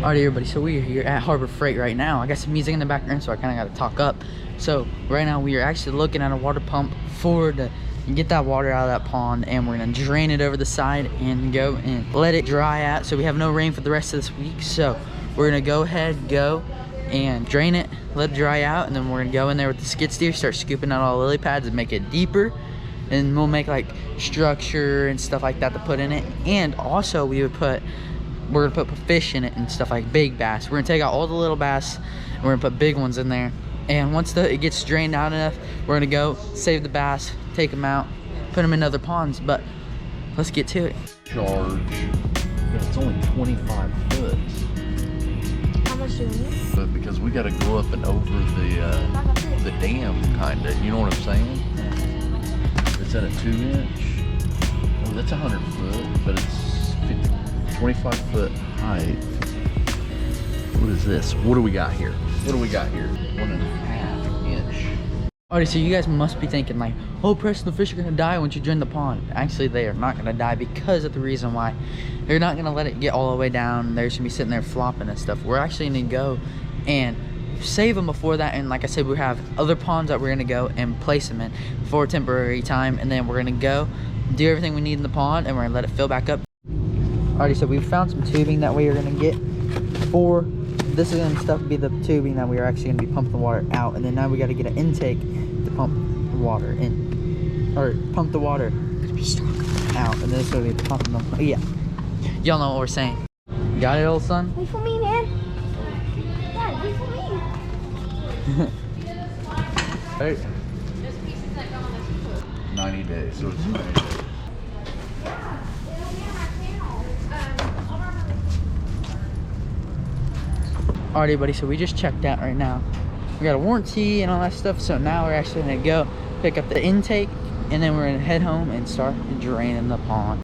Alright everybody, so we are here at Harbor Freight right now. I got some music in the background, so I kind of got to talk up. So right now we are actually looking at a water pump to get that water out of that pond, and we're going to drain it over the side and go and let it dry out so we have no rain for the rest of this week. So we're going to go and drain it, let it dry out, and then we're going to go in there with the skid steer, start scooping out all the lily pads and make it deeper. And we'll make like structure and stuff like that to put in it. And also we're gonna put fish in it and stuff like big bass. We're gonna take out all the little bass and we're gonna put big ones in there. And once it gets drained out enough, we're gonna go save the bass, take them out, put them in other ponds. But let's get to it. Charge. It's only 25 foot. How much do you need? But because we gotta go up and over the dam, kinda. You know what I'm saying? It's at a 2-inch. Oh, that's 100 foot, but it's 25 foot height. What is this? What do we got here? 1.5 inch. Alright, so you guys must be thinking like, oh Preston, the fish are gonna die once you drain the pond. Actually, they are not gonna die because of the reason why. They're not gonna let it get all the way down. They're just gonna be sitting there flopping and stuff. We're actually gonna go and save them before that, and like I said, we have other ponds that we're gonna go and place them in for a temporary time, and then we're gonna go do everything we need in the pond and we're gonna let it fill back up. Alrighty, so we found some tubing that we are gonna get for this is gonna be the tubing that we are actually gonna be pumping the water out, and then now we got to get an intake to pump the water in, or pump the water out, and then this will be pumping them. Yeah, y'all know what we're saying. You got it, old son? Wait for me, man. Dad, wait for me. Hey. 90 days, so it's 90 days. Alrighty, buddy, so we just checked out right now. We got a warranty and all that stuff, so now we're actually gonna go pick up the intake, and then we're gonna head home and start draining the pond.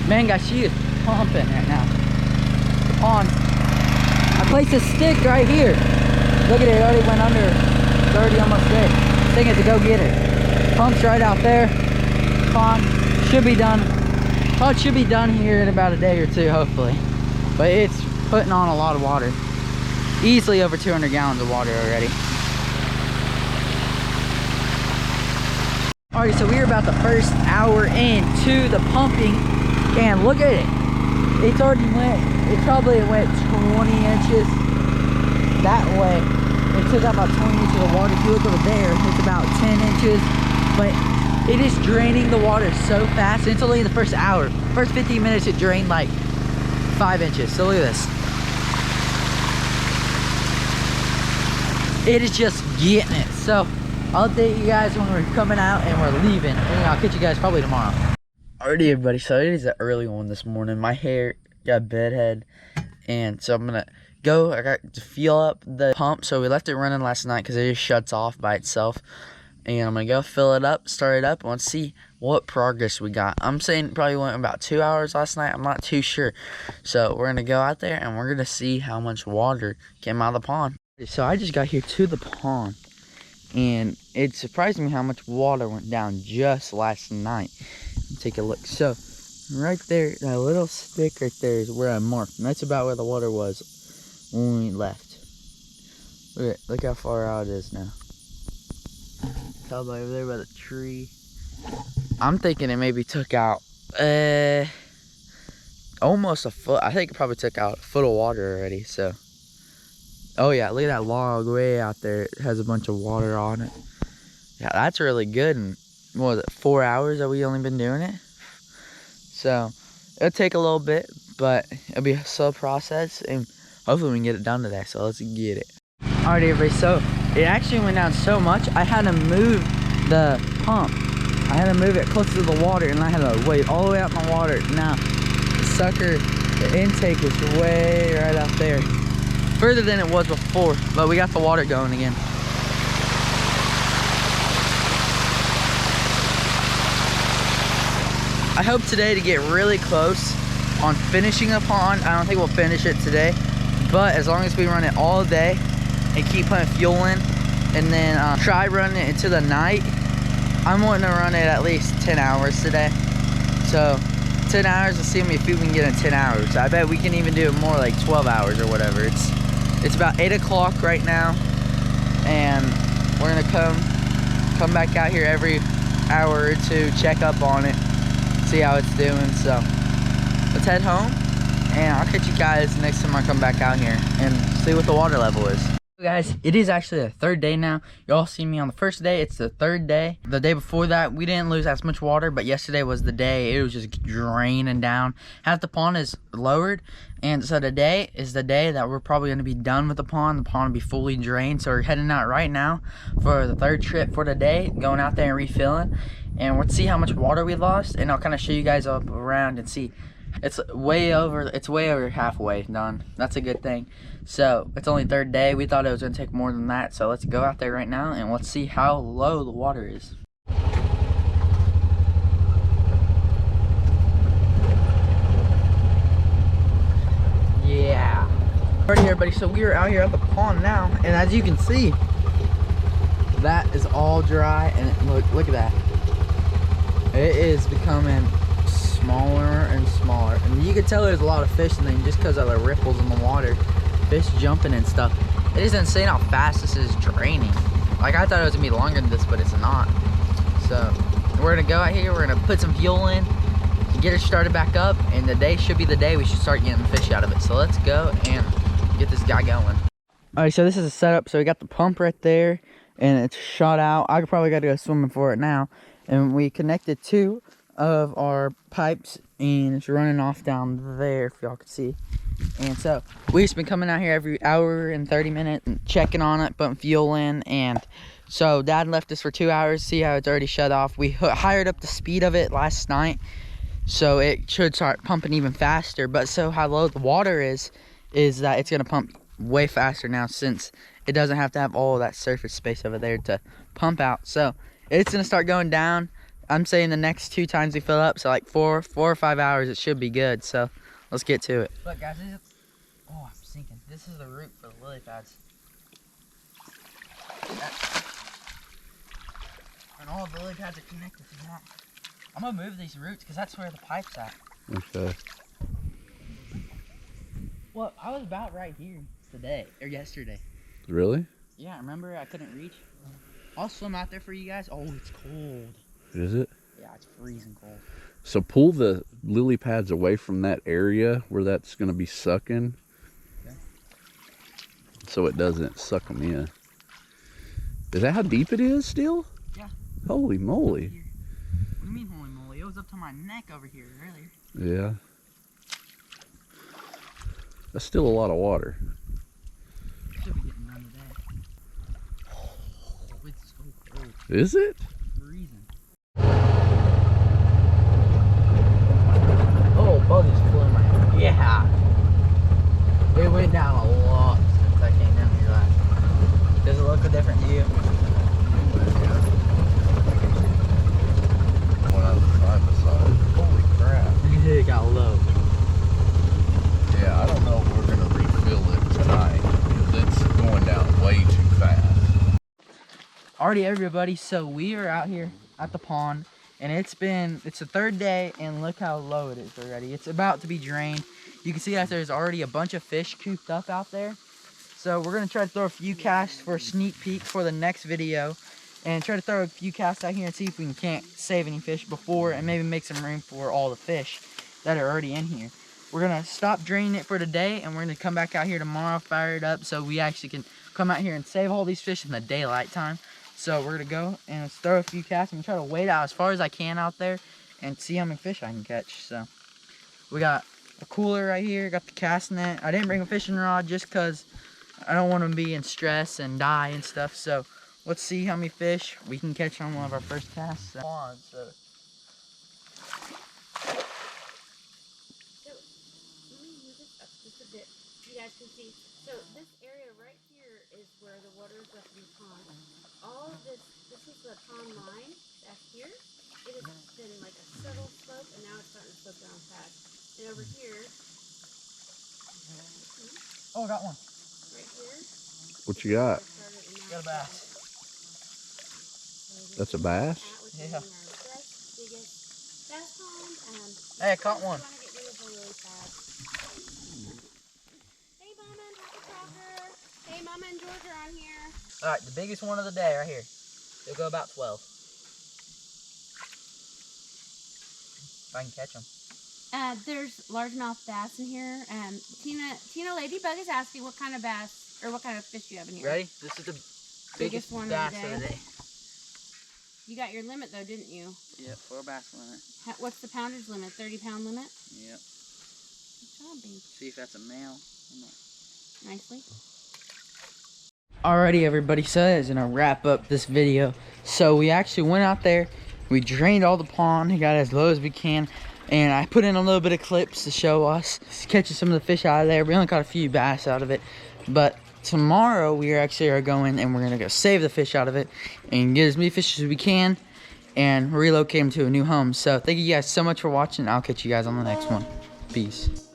Man, guys, she is pumping right now. The pond. I placed a stick right here. Look at it, it already went under. It's already almost there. This thing is to go get it. Pump's right out there. Pond should be done. Oh, it should be done here in about a day or two, hopefully. But it's putting on a lot of water. Easily over 200 gallons of water already. Alright, so we're about the first hour into the pumping, and look at it. It's already it probably went 20 inches that way. It took out about 20 inches of water. If you look over there, it's about 10 inches. But it is draining the water so fast. It's only the first hour. First 15 minutes, it drained like 5 inches. So look at this. It is just getting it. So I'll update you guys when we're coming out and we're leaving. And I'll catch you guys probably tomorrow. Alrighty, everybody. So it is an early one this morning. My hair got bedhead. And so I'm going to go. I got to feel up the pump, so we left it running last night because it just shuts off by itself. And I'm gonna go fill it up, start it up, and let's see what progress we got. I'm saying it probably went about 2 hours last night. I'm not too sure. So we're gonna go out there and we're gonna see how much water came out of the pond. So I just got here to the pond, and it surprised me how much water went down just last night. Take a look. So right there, that little stick right there is where I marked, and that's about where the water was when we left. Look how far out it is now. Tell by over there by the tree. I'm thinking it maybe took out almost a foot. I think it probably took out a foot of water already. So, oh yeah, look at that log way out there. It has a bunch of water on it. Yeah, that's really good. And what was it, 4 hours that we only been doing it? So it'll take a little bit, but it'll be a slow process, and hopefully we can get it done today. So let's get it. Alright, everybody, so it actually went down so much I had to move the pump. I had to move it closer to the water, and I had to wait all the way out in the water. Now the sucker, the intake is way right out there, further than it was before, but we got the water going again. I hope today to get really close on finishing a pond. I don't think we'll finish it today, but as long as we run it all day and keep putting fuel in, and then try running it into the night. I'm wanting to run it at least 10 hours today. So 10 hours, let's see how many feet we can get in 10 hours. I bet we can even do it more, like 12 hours or whatever. It's about 8 o'clock right now, and we're gonna come back out here every hour or two, check up on it, see how it's doing. So let's head home, and I'll catch you guys next time I come back out here and see what the water level is. Guys, it is actually the third day now. Y'all seen me on the first day. It's the third day. The day before that, we didn't lose as much water, but yesterday was the day it was just draining down. Half the pond is lowered, and so today is the day that we're probably going to be done with the pond. The pond will be fully drained, so we're heading out right now for the third trip for the day, going out there and refilling, and we'll see how much water we lost, and I'll kind of show you guys up around and see. It's way over halfway done. That's a good thing. So it's only third day. We thought it was gonna take more than that. So let's go out there right now and let's see how low the water is. Yeah. Alrighty everybody, so we are out here at the pond now, and as you can see, that is all dry, and look at that. It is becoming smaller and smaller, and you can tell there's a lot of fish in there just because of the ripples in the water, fish jumping and stuff. It is insane how fast this is draining. Like, I thought it was gonna be longer than this, but it's not. So we're gonna go out here, we're gonna put some fuel in to get it started back up, and today should be the day we should start getting the fish out of it. So let's go and get this guy going. All right, so this is a setup. So we got the pump right there, and it's shot out. I probably gotta go swimming for it now, and we connected two of our pipes, and it's running off down there, if y'all can see. And so we've just been coming out here every hour and 30 minutes and checking on it, putting fuel in. And so Dad left us for 2 hours, see how it's already shut off. We hired up the speed of it last night, so it should start pumping even faster. But so how low the water is that it's gonna pump way faster now, since it doesn't have to have all of that surface space over there to pump out. So it's gonna start going down. I'm saying the next 2 times we fill up, so like 4 or 5 hours, it should be good. So let's get to it. Look guys, oh, I'm sinking. This is the root for the lily pads. And all the lily pads are connected to that. I'm gonna move these roots because that's where the pipe's at. Okay. Well, I was about right here today, or yesterday. Really? Yeah, remember I couldn't reach? I'll swim out there for you guys. Oh, it's cold. Is it? Yeah, it's freezing cold. So pull the lily pads away from that area where that's going to be sucking. Okay. So it doesn't suck them in. Is that how deep it is still? Yeah. Holy moly. What do you mean holy moly? It was up to my neck over here earlier. Yeah. That's still a lot of water. Should be getting done today. Oh, it's so cold. Is it? Oh, buggies flew in my head. Yeah. It went down a lot since I came down here last. Does it look a different to you? One out of the side by side. Holy crap. It got low. Yeah, I don't know if we're going to refill it tonight, because it's going down way too fast. Alrighty everybody, so we are out here at the pond, and it's the third day, and look how low it is already. It's about to be drained. You can see that there's already a bunch of fish cooped up out there. So we're gonna try to throw a few casts for a sneak peek for the next video, and try to throw a few casts out here and see if we can't save any fish before, and maybe make some room for all the fish that are already in here. We're gonna stop draining it for today, and we're gonna come back out here tomorrow, fire it up, so we actually can come out here and save all these fish in the daylight time. So we're gonna go and let's throw a few casts and try to wade out as far as I can out there and see how many fish I can catch. So we got a cooler right here, got the cast net. I didn't bring a fishing rod just because I don't want them to be in stress and die and stuff. So let's see how many fish we can catch on one of our first casts. So just a bit, you guys can see. So this area right here is where the water is left in the pond. All of this is the pond line back here. It has been like a subtle slope, and now it's starting to slope down fast. And over here, oh, I got one. right here, What you got? Got a bass. That's a bass? Yeah. Bass pond. Hey, I caught one. Want to get rid of her really fast. Hey, Mama and Papa Crocker. Hey, Mama and George are on here. All right, the biggest one of the day right here. It'll go about 12. If I can catch them. There's largemouth bass in here. Tina Ladybug is asking what kind of bass or what kind of fish you have in here. Ready? This is the biggest one bass of of the day. You got your limit though, didn't you? Yeah, 4 bass limit. What's the poundage limit? 30-pound limit? Yep. Good job, babe. See if that's a male. Nicely. Alrighty, everybody, so that is gonna wrap up this video. So we actually went out there, we drained all the pond, we got as low as we can, and I put in a little bit of clips to show us catching some of the fish out of there. We only caught a few bass out of it, but tomorrow we actually are going and we're gonna go save the fish out of it and get as many fish as we can and relocate them to a new home. So thank you guys so much for watching. I'll catch you guys on the next one. Peace.